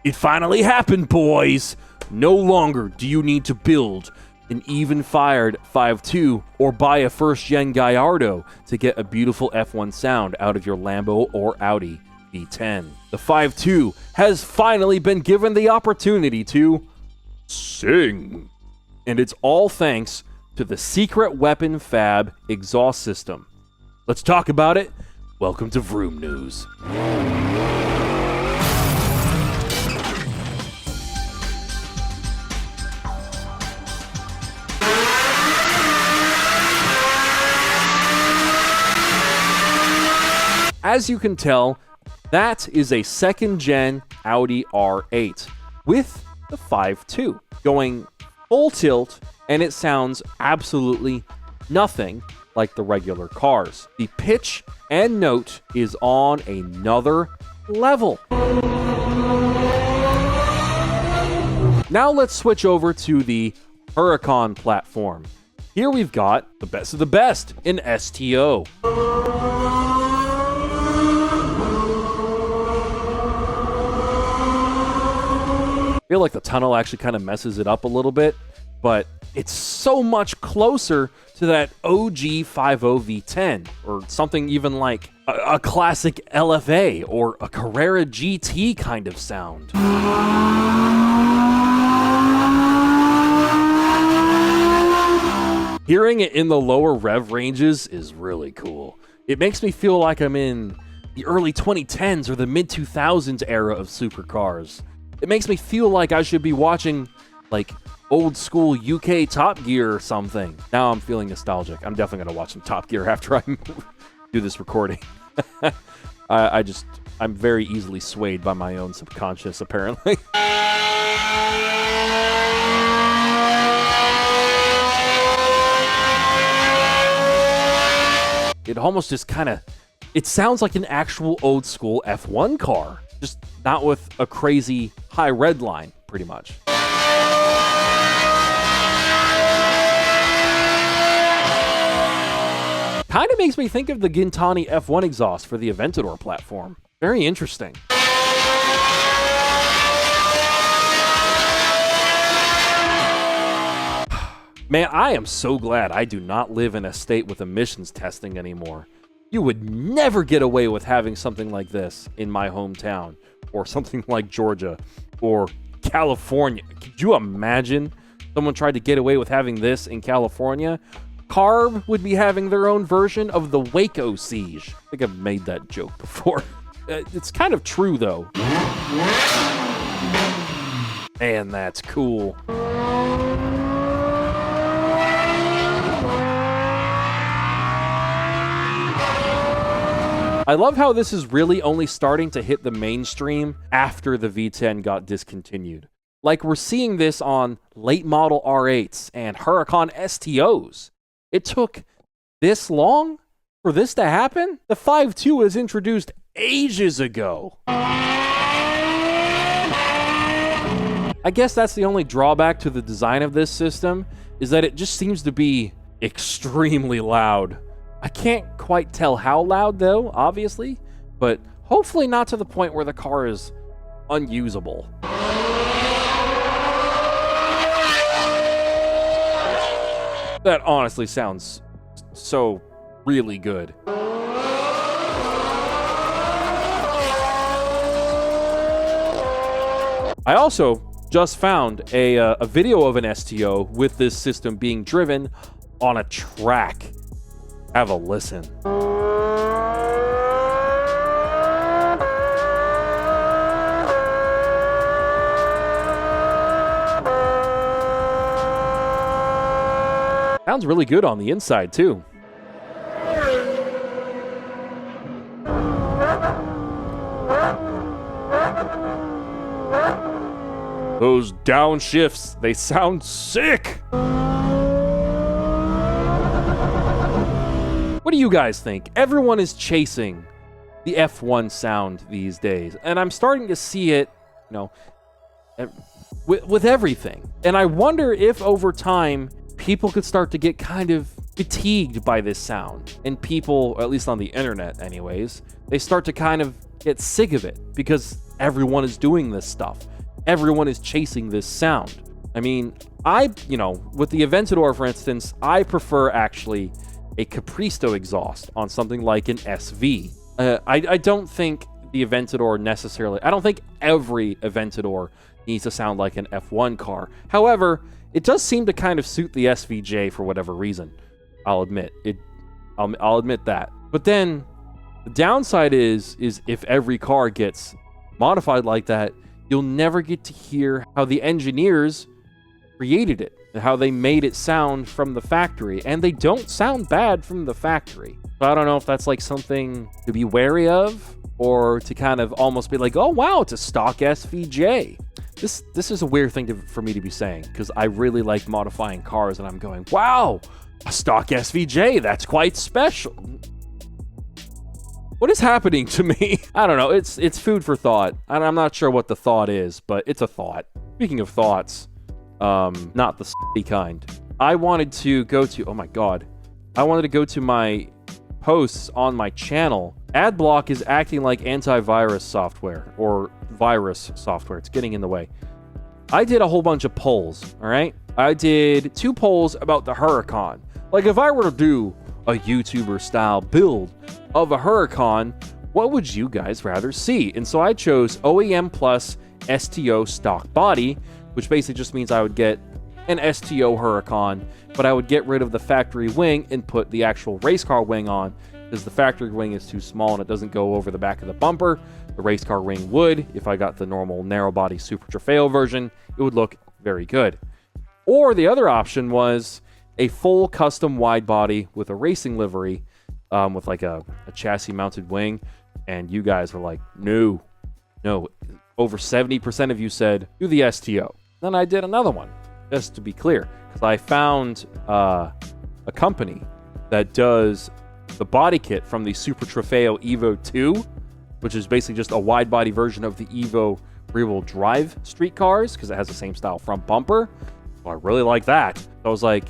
It finally happened, boys! No longer do you need to build an even-fired 5.2 or buy a first-gen Gallardo to get a beautiful F1 sound out of your Lambo or Audi V10. The 5.2 has finally been given the opportunity to sing. And it's all thanks to the Secret Weapon Fab exhaust system. Let's talk about it. Welcome to Vroom News. As you can tell, that is a second-gen Audi R8 with the 5.2 going full tilt, and it sounds absolutely nothing like the regular cars. The pitch and note is on another level. Now let's switch over to the Huracan platform. Here we've got the best of the best in STO. I feel like the tunnel actually kind of messes it up a little bit, but it's so much closer to that OG 5.0 V10 or something even like a classic LFA or a Carrera GT kind of sound. Hearing it in the lower rev ranges is really cool. It makes me feel like I'm in the early 2010s or the mid-2000s era of supercars. It makes me feel like I should be watching, like, old school UK Top Gear or something. Now I'm feeling nostalgic. I'm definitely going to watch some Top Gear after I do this recording. I'm very easily swayed by my own subconscious, apparently. It almost just kind of, it sounds like an actual old school F1 car. Just not with a crazy high red line, pretty much. Kind of makes me think of the Gintani F1 exhaust for the Aventador platform. Very interesting. Man, I am so glad I do not live in a state with emissions testing anymore. You would never get away with having something like this in my hometown, or something like Georgia, or California. Could you imagine someone tried to get away with having this in California? Carb would be having their own version of the Waco siege. I think I've made that joke before. It's kind of true, though. Man, that's cool. I love how this is really only starting to hit the mainstream after the V10 got discontinued. Like, we're seeing this on late model R8s and Huracan STOs. It took this long for this to happen? The 5.2 was introduced ages ago. I guess that's the only drawback to the design of this system, is that it just seems to be extremely loud. I can't quite tell how loud, though, obviously, but hopefully not to the point where the car is unusable. That honestly sounds so really good. I also just found a video of an STO with this system being driven on a track. Have a listen. Sounds really good on the inside, too. Those downshifts, they sound sick. What do you guys think? Everyone is chasing the F1 sound these days, and I'm starting to see it, you know, with everything. And I wonder if over time people could start to get kind of fatigued by this sound, and people, at least on the internet anyways, they start to kind of get sick of it because everyone is doing this stuff. Everyone is chasing this sound. I mean, with the Aventador, for instance, I prefer actually a Capristo exhaust on something like an SV. I don't think the Aventador necessarily, I don't think every Aventador needs to sound like an F1 car. However, it does seem to kind of suit the SVJ for whatever reason. I'll admit it. I'll admit that. But then the downside is if every car gets modified like that, you'll never get to hear how the engineers created it and how they made it sound from the factory. And they don't sound bad from the factory. So I don't know if that's like something to be wary of, or to kind of almost be like, oh wow, it's a stock SVJ. This is a weird thing for me to be saying, because I really like modifying cars, and I'm going, wow, a stock SVJ, that's quite special. What is happening to me? I don't know. It's food for thought. I'm not sure what the thought is, but it's a thought. Speaking of thoughts, not the kind. I wanted to go to, oh my God. I wanted to go to my posts on my channel. Adblock is acting like antivirus software, or virus software. It's getting in the way. I did a whole bunch of polls, all right? I did 2 polls about the Huracan. Like, if I were to do a YouTuber-style build of a Huracan, what would you guys rather see? And so I chose OEM plus STO stock body, which basically just means I would get an STO Huracan, but I would get rid of the factory wing and put the actual race car wing on, because the factory wing is too small and it doesn't go over the back of the bumper. The race car wing would. If I got the normal narrow body Super Trofeo version, it would look very good. Or the other option was a full custom wide body with a racing livery, with like a chassis mounted wing. And you guys were like, no. Over 70% of you said, do the STO. Then I did another one, just to be clear, because I found a company that does the body kit from the Super Trofeo Evo 2, which is basically just a wide body version of the Evo rear-wheel drive street cars, because it has the same style front bumper. So I really like that. I was like,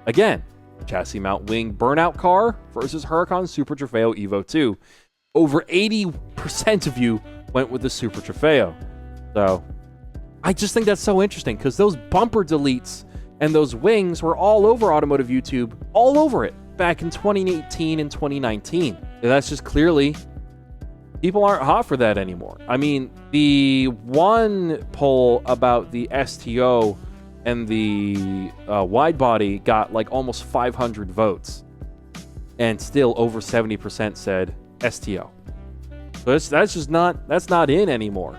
again, chassis mount wing burnout car versus Huracan Super Trofeo Evo 2. Over 80% of you went with the Super Trofeo. So I just think that's so interesting, because those bumper deletes and those wings were all over automotive YouTube, all over it, back in 2018 and 2019. And that's just clearly, people aren't hot for that anymore. I mean, the one poll about the STO and the wide body got like almost 500 votes, and still over 70% said STO. So that's not in anymore.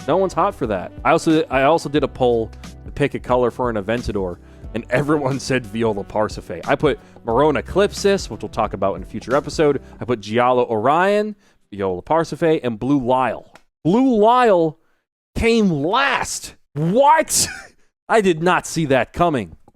No one's hot for that. I also did a poll to pick a color for an Aventador, and everyone said Viola Parsife. I put Maroon Eclipsis, which we'll talk about in a future episode. I put Giallo Orion, Viola Parsife, and Blue Lyle. Blue Lyle came last. What? I did not see that coming.